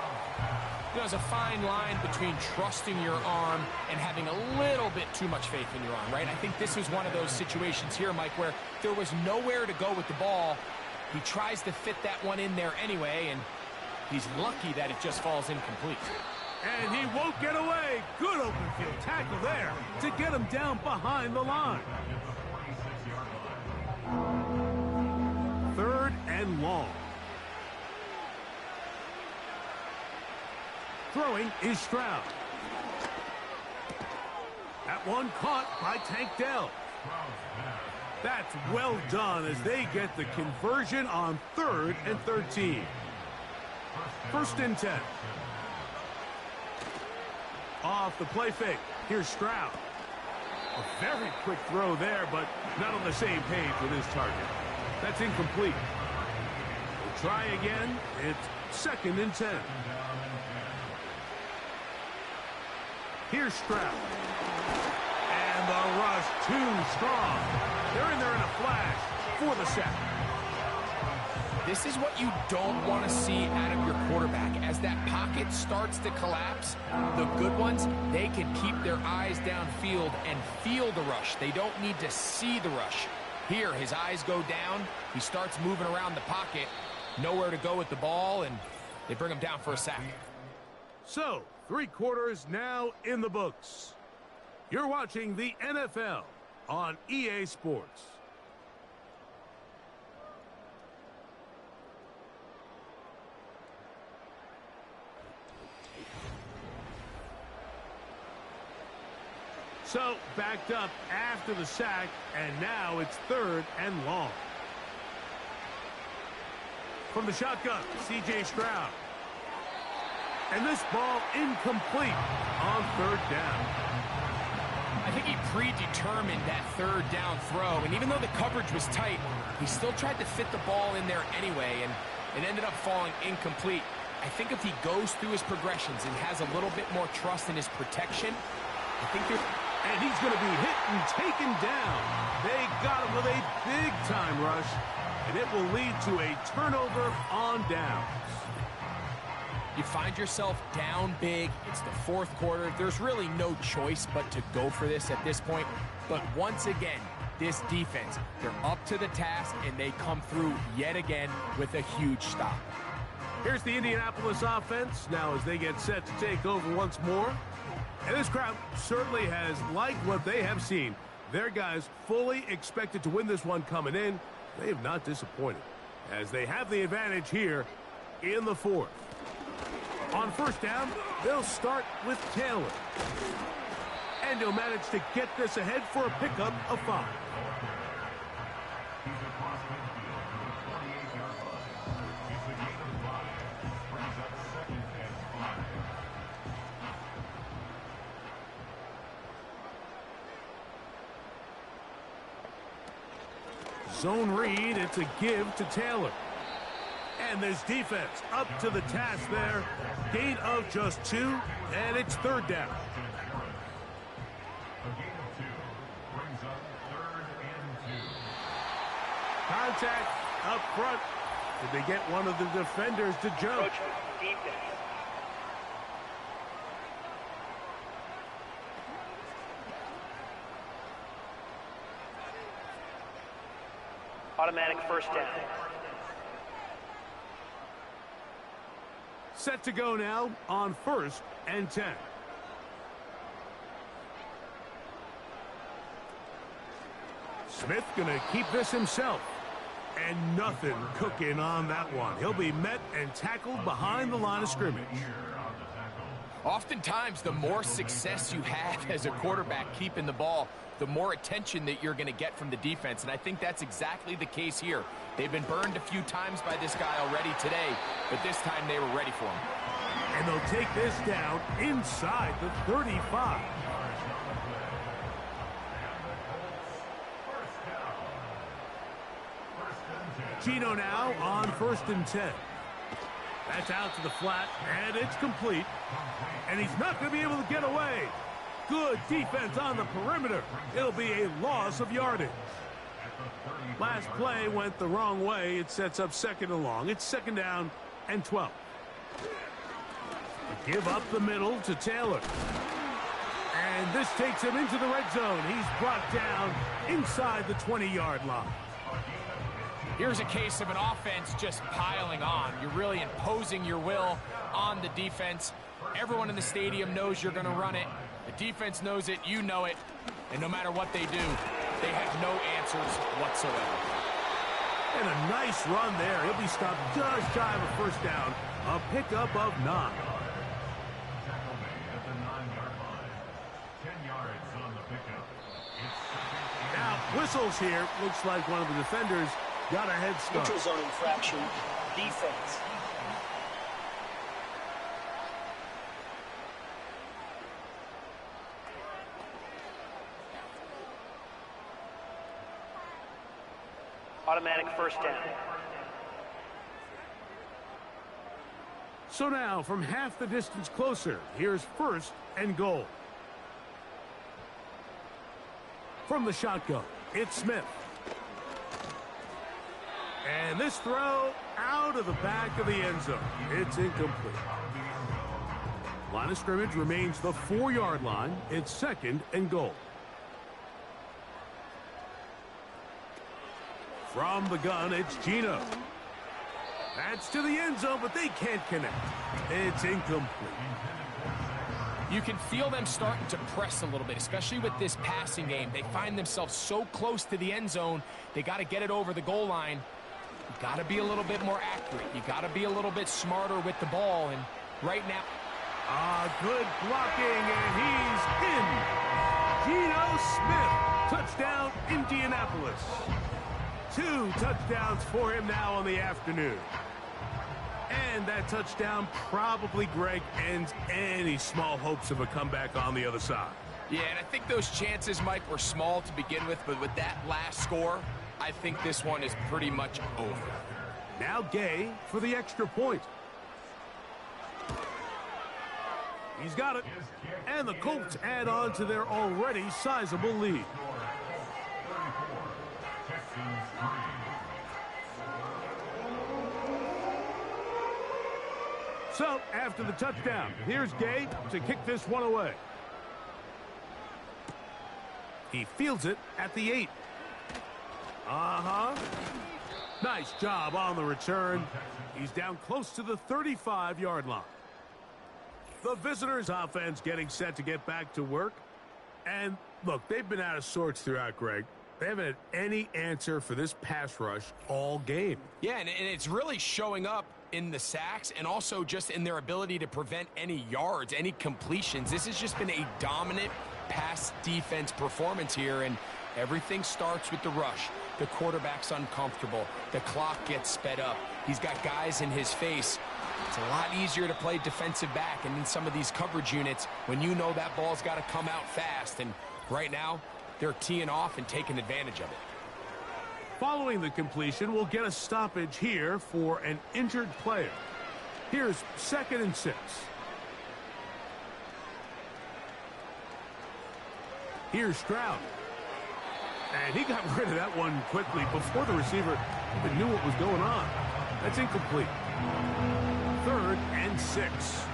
S3: There's a fine line between trusting your arm and having a little bit too much faith in your arm, right? I think this was one of those situations here, Mike, where there was nowhere to go with the ball. He tries to fit that one in there anyway, and he's lucky that it just falls incomplete.
S2: And he won't get away. Good open field tackle there to get him down behind the line. 3rd and long. Throwing is Stroud. That one caught by Tank Dell. That's well done as they get the conversion on 3rd and 13. 1st and 10. Off the play fake. Here's Stroud. A very quick throw there, but not on the same page with his target. That's incomplete. We'll try again. It's 2nd and 10. Here's Stroud. And the rush too strong. They're in there in a flash for the sack.
S3: This is what you don't want to see out of your quarterback. As that pocket starts to collapse, the good ones, they can keep their eyes downfield and feel the rush. They don't need to see the rush. Here, his eyes go down. He starts moving around the pocket. Nowhere to go with the ball, and they bring him down for a sack.
S2: So, 3 quarters now in the books. You're watching the NFL on EA Sports. So, backed up after the sack, and now it's 3rd and long. From the shotgun, C.J. Stroud. And this ball incomplete on 3rd down.
S3: I think he predetermined that 3rd down throw, and even though the coverage was tight, he still tried to fit the ball in there anyway, and it ended up falling incomplete. I think if he goes through his progressions and has a little bit more trust in his protection, I think there's...
S2: And he's going to be hit and taken down. They got him with a big-time rush, and it will lead to a turnover on downs.
S3: You find yourself down big. It's the 4th quarter. There's really no choice but to go for this at this point. But once again, this defense, they're up to the task, and they come through yet again with a huge stop.
S2: Here's the Indianapolis offense now as they get set to take over once more. And this crowd certainly has liked what they have seen. Their guys fully expected to win this one coming in. They have not disappointed as they have the advantage here in the 4th. On 1st down, they'll start with Taylor. And he'll manage to get this ahead for a pickup of 5.
S5: He's across midfield to the 28-yard line. It's a gain of 5. Brings up 2nd and 5.
S2: Zone read, it's a give to Taylor. And this defense up to the task there. Gain of just 2, and it's 3rd down.
S5: A gain of 2 brings up 3rd and 2.
S2: Contact up front. Did they get one of the defenders to jump?
S4: Coach, defense. Automatic 1st down.
S2: Set to go now on 1st and 10. Smith gonna keep this himself. And nothing cooking on that one. He'll be met and tackled behind the line of scrimmage.
S3: Oftentimes, the more success you have as a quarterback keeping the ball, the more attention that you're going to get from the defense, and I think that's exactly the case here. They've been burned a few times by this guy already today, but this time they were ready for him.
S2: And they'll take this down inside the 35. Gino now on 1st and 10. That's out to the flat, and it's complete. And he's not going to be able to get away. Good defense on the perimeter. It'll be a loss of yardage. Last play went the wrong way. It sets up 2nd and long. It's 2nd down and 12. Give up the middle to Taylor. And this takes him into the red zone. He's brought down inside the 20-yard line.
S3: Here's a case of an offense just piling on. You're really imposing your will on the defense. Everyone in the stadium knows you're going to run it. The defense knows it, you know it, and no matter what they do, they have no answers whatsoever.
S2: And a nice run there. He'll be stopped just shy of a 1st down. A pickup of 9.
S5: Tackle made at the 9-yard line. 10 yards on the pickup. It's 2nd and
S2: Now, whistles here. Looks like one of the defenders got a head start.
S4: Neutral zone infraction. Defense. Automatic 1st down.
S2: So now, from half the distance closer, here's 1st and goal. From the shotgun, it's Smith. And this throw out of the back of the end zone. It's incomplete. Line of scrimmage remains the 4-yard line. It's 2nd and goal. From the gun, it's Gino. That's to the end zone, but they can't connect. It's incomplete.
S3: You can feel them starting to press a little bit, especially with this passing game. They find themselves so close to the end zone, they got to get it over the goal line. You got to be a little bit more accurate. You got to be a little bit smarter with the ball. And right now,
S2: good blocking, and he's in. Geno Smith, touchdown, Indianapolis. 2 touchdowns for him now on the afternoon. And that touchdown probably, Greg, ends any small hopes of a comeback on the other side.
S3: Yeah, and I think those chances, Mike, were small to begin with, but with that last score, I think this one is pretty much over.
S2: Now Gay for the extra point. He's got it. And the Colts add on to their already sizable lead. So, after the touchdown, here's Gay to kick this one away. He fields it at the 8. Nice job on the return. He's down close to the 35-yard line. The visitors' offense getting set to get back to work. And, look, they've been out of sorts throughout, Greg. They haven't had any answer for this pass rush all game.
S3: Yeah, and it's really showing up in the sacks and also just in their ability to prevent any yards, any completions. This has just been a dominant pass defense performance here, and everything starts with the rush. The quarterback's uncomfortable. The clock gets sped up. He's got guys in his face. It's a lot easier to play defensive back and in some of these coverage units when you know that ball's got to come out fast, and right now they're teeing off and taking advantage of it.
S2: Following the completion, we'll get a stoppage here for an injured player. Here's 2nd and 6. Here's Stroud. And he got rid of that one quickly before the receiver even knew what was going on. That's incomplete. 3rd and 6.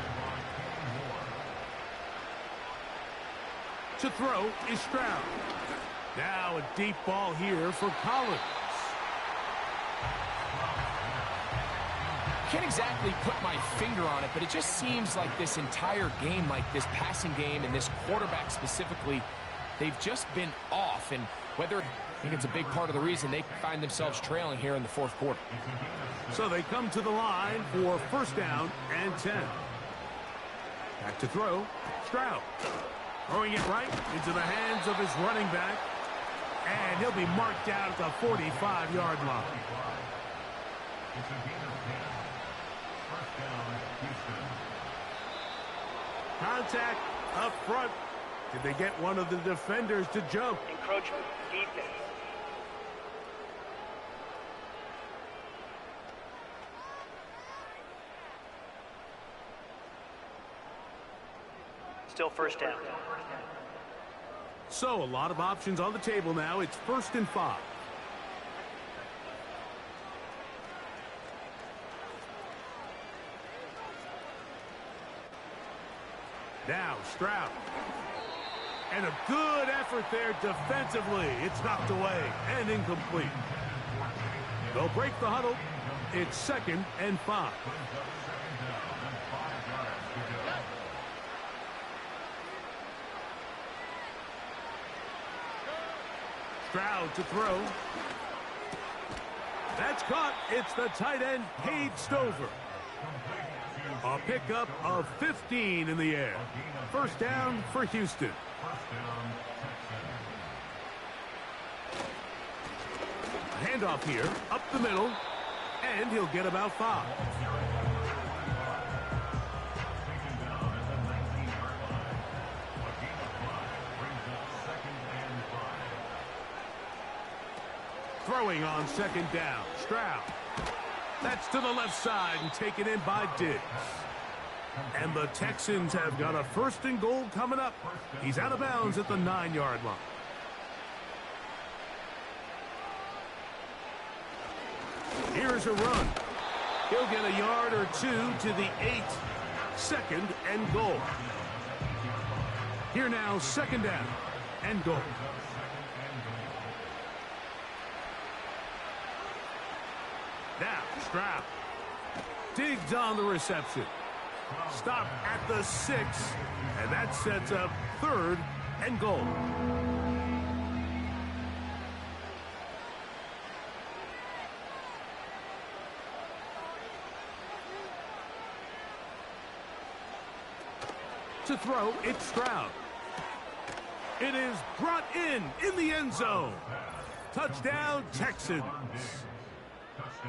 S2: To throw is Stroud. Now a deep ball here for Collins.
S3: Can't exactly put my finger on it, but it just seems like this entire game, like this passing game and this quarterback specifically, they've just been off. And whether, I think it's a big part of the reason they find themselves trailing here in the 4th quarter.
S2: So they come to the line for 1st down and 10. Back to throw, Stroud. Throwing it right into the hands of his running back. And he'll be marked down at the 45-yard line. Contact up front. Did they get one of the defenders to jump?
S4: Encroachment, defense. Still 1st down.
S2: So, a lot of options on the table now. It's 1st and 5. Now, Stroud. And a good effort there defensively. It's knocked away and incomplete. They'll break the huddle. It's 2nd and 5. Stroud to throw. That's caught. It's the tight end, Cade Stover. A pickup of 15 in the air. 1st down for Houston. A handoff here, up the middle, and he'll get about 5. Throwing on 2nd down, Stroud. That's to the left side and taken in by Diggs. And the Texans have got a 1st and goal coming up. He's out of bounds at the 9-yard line. Here's a run. He'll get a yard or 2 to the 8. 2nd and goal. Here now, 2nd down and goal. Stroud digs on the reception. Stop at the 6, and that sets up 3rd and goal. To throw, it's Stroud. It is brought in the end zone. Touchdown, Texans.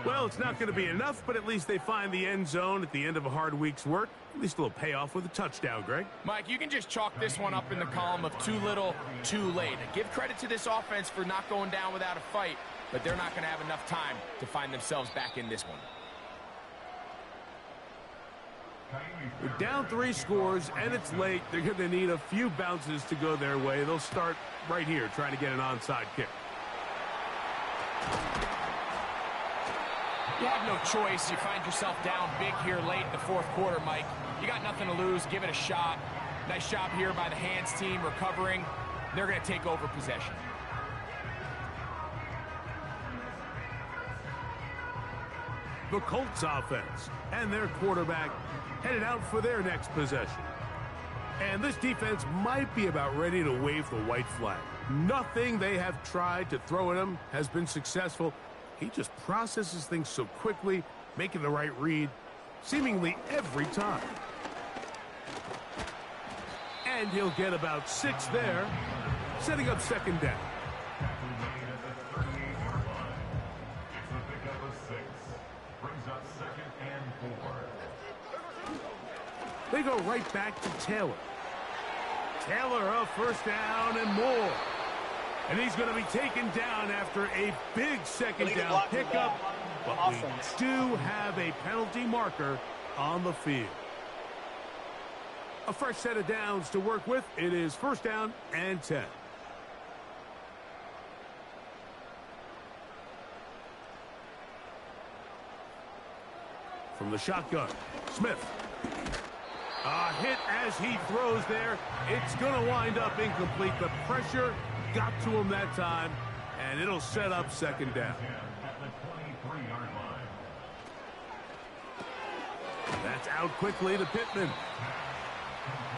S2: Well, it's not going to be enough, but at least they find the end zone at the end of a hard week's work. At least a little payoff with a touchdown, Greg.
S3: Mike, you can just chalk this one up in the column of too little, too late. Give credit to this offense for not going down without a fight, but they're not going to have enough time to find themselves back in this one.
S2: They're down 3 scores, and it's late. They're going to need a few bounces to go their way. They'll start right here trying to get an onside kick.
S3: You have no choice. You find yourself down big here late in the 4th quarter, Mike. You got nothing to lose. Give it a shot. Nice job here by the hands team recovering. They're going to take over possession.
S2: The Colts offense and their quarterback headed out for their next possession. And this defense might be about ready to wave the white flag. Nothing they have tried to throw at him has been successful. He just processes things so quickly, making the right read, seemingly every time. And he'll get about 6 there, setting up 2nd down. They go right back to Taylor. Taylor, a 1st down and more. And he's going to be taken down after a big 2nd down pickup. But we do have a penalty marker on the field. A fresh set of downs to work with. It is 1st down and 10. From the shotgun, Smith. A hit as he throws there. It's going to wind up incomplete. The pressure got to him that time, and it'll set up 2nd down. That's out quickly to Pittman.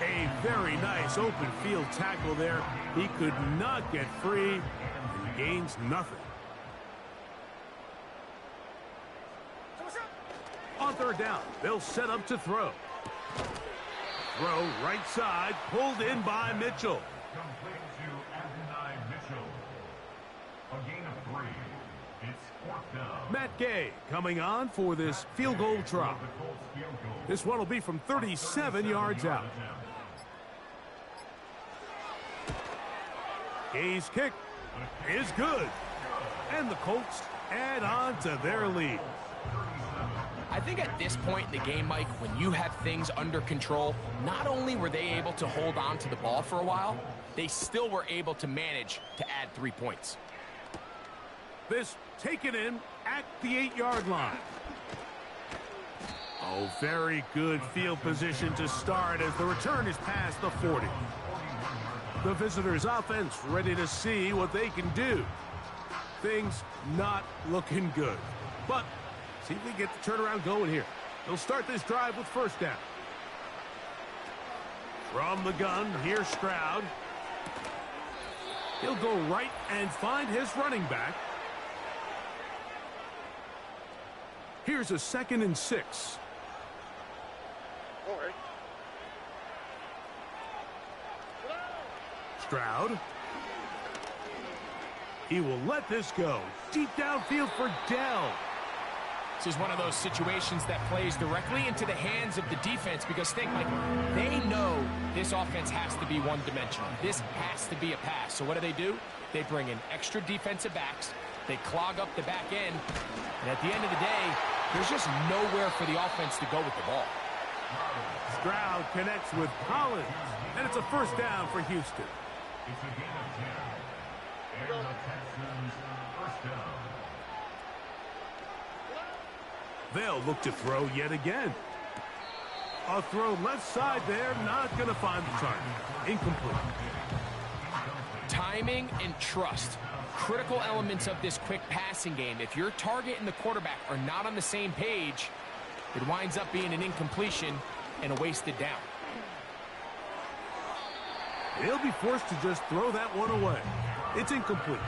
S2: A very nice open field tackle there. He could not get free and gains nothing. On 3rd down, they'll set up to throw. Throw right side, pulled in by Mitchell.
S5: Complete to Mitchell. A gain of 3. It's 4th down.
S2: Matt Gay coming on for this field goal try. This one will be from 37 yards out. Gay's kick is good. And the Colts add on to their lead.
S3: I think at this point in the game, Mike, when you have things under control, not only were they able to hold on to the ball for a while, they still were able to manage to add 3 points.
S2: This taken in at the 8-yard line. Oh, very good field position to start as the return is past the 40. The visitors' offense ready to see what they can do. Things not looking good, but see if they get the turnaround going here. They'll start this drive with 1st down. From the gun, here's Stroud. He'll go right and find his running back. Here's a 2nd and 6. Stroud. He will let this go. Deep downfield for Dell.
S3: This is one of those situations that plays directly into the hands of the defense because think, like, they know this offense has to be one-dimensional. This has to be a pass. So what do? They bring in extra defensive backs. They clog up the back end. And at the end of the day, there's just nowhere for the offense to go with the ball.
S2: Stroud connects with Collins, and it's a 1st down for Houston.
S5: It's a gain of 10. And the Texans 1st down.
S2: They'll look to throw yet again. A throw left side there, not going to find the target. Incomplete.
S3: Time timing and trust. Critical elements of this quick passing game. If your target and the quarterback are not on the same page, it winds up being an incompletion and a wasted down.
S2: He'll be forced to just throw that one away. It's incomplete.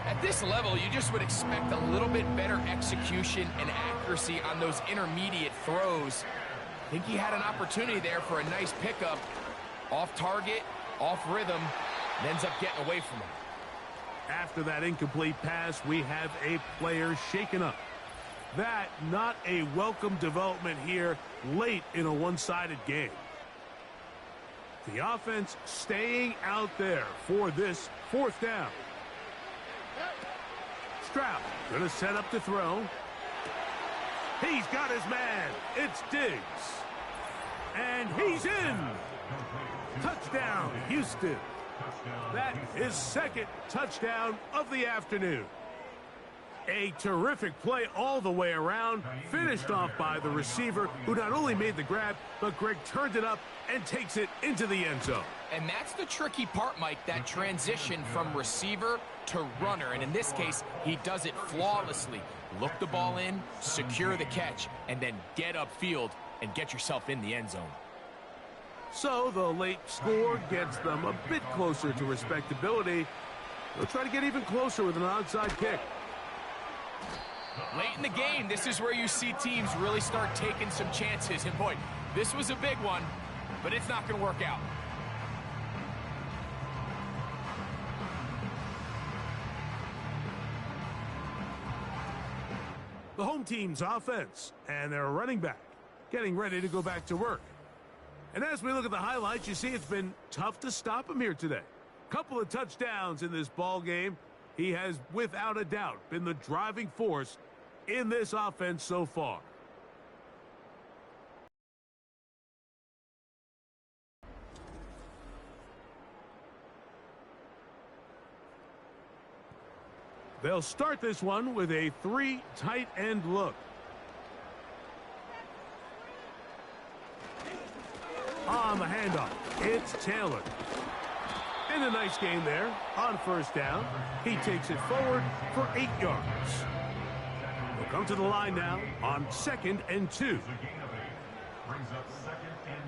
S3: At this level, you just would expect a little bit better execution and accuracy on those intermediate throws. I think he had an opportunity there for a nice pickup. Off target, off rhythm, and ends up getting away from him.
S2: After that incomplete pass, we have a player shaken up. That not a welcome development here late in a one-sided game. The offense staying out there for this fourth down. Stroud going to set up to throw. He's got his man. It's Diggs. And he's in. Touchdown, Houston. That is second touchdown of the afternoon. A terrific play all the way around, finished off by the receiver, who not only made the grab, but Greg turned it up and takes it into the end zone.
S3: And that's the tricky part, Mike, that transition from receiver to runner. And in this case, he does it flawlessly. Look the ball in, secure the catch, and then get upfield and get yourself in the end zone.
S2: So the late score gets them a bit closer to respectability. They'll try to get even closer with an onside kick.
S3: Late in the game, this is where you see teams really start taking some chances. And boy, this was a big one, but it's not going to work out.
S2: The home team's offense and their running back getting ready to go back to work. And as we look at the highlights, you see it's been tough to stop him here today. Couple of touchdowns in this ball game. He has, without a doubt, been the driving force in this offense so far. They'll start this one with a 3 tight end look. On the handoff, it's Taylor. And a nice game there on first down. He takes it forward for 8 yards. We'll come to the line now on 2nd and 2.
S5: A gain of 8 brings up 2nd and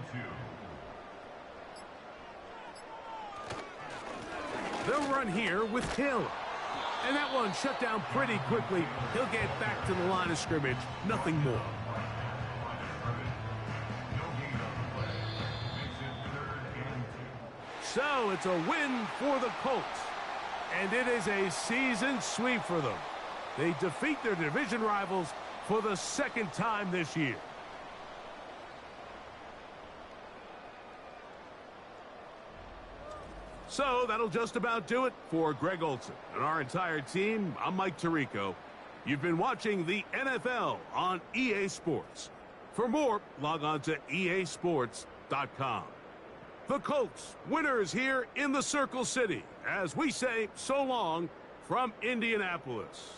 S5: 2.
S2: They'll run here with Taylor. And that one shut down pretty quickly. He'll get back to the line of scrimmage. Nothing more. So it's a win for the Colts. And it is a season sweep for them. They defeat their division rivals for the 2nd time this year. So that'll just about do it for Greg Olson and our entire team. I'm Mike Tirico. You've been watching the NFL on EA Sports. For more, log on to easports.com. The Colts, winners here in the Circle City, as we say so long from Indianapolis.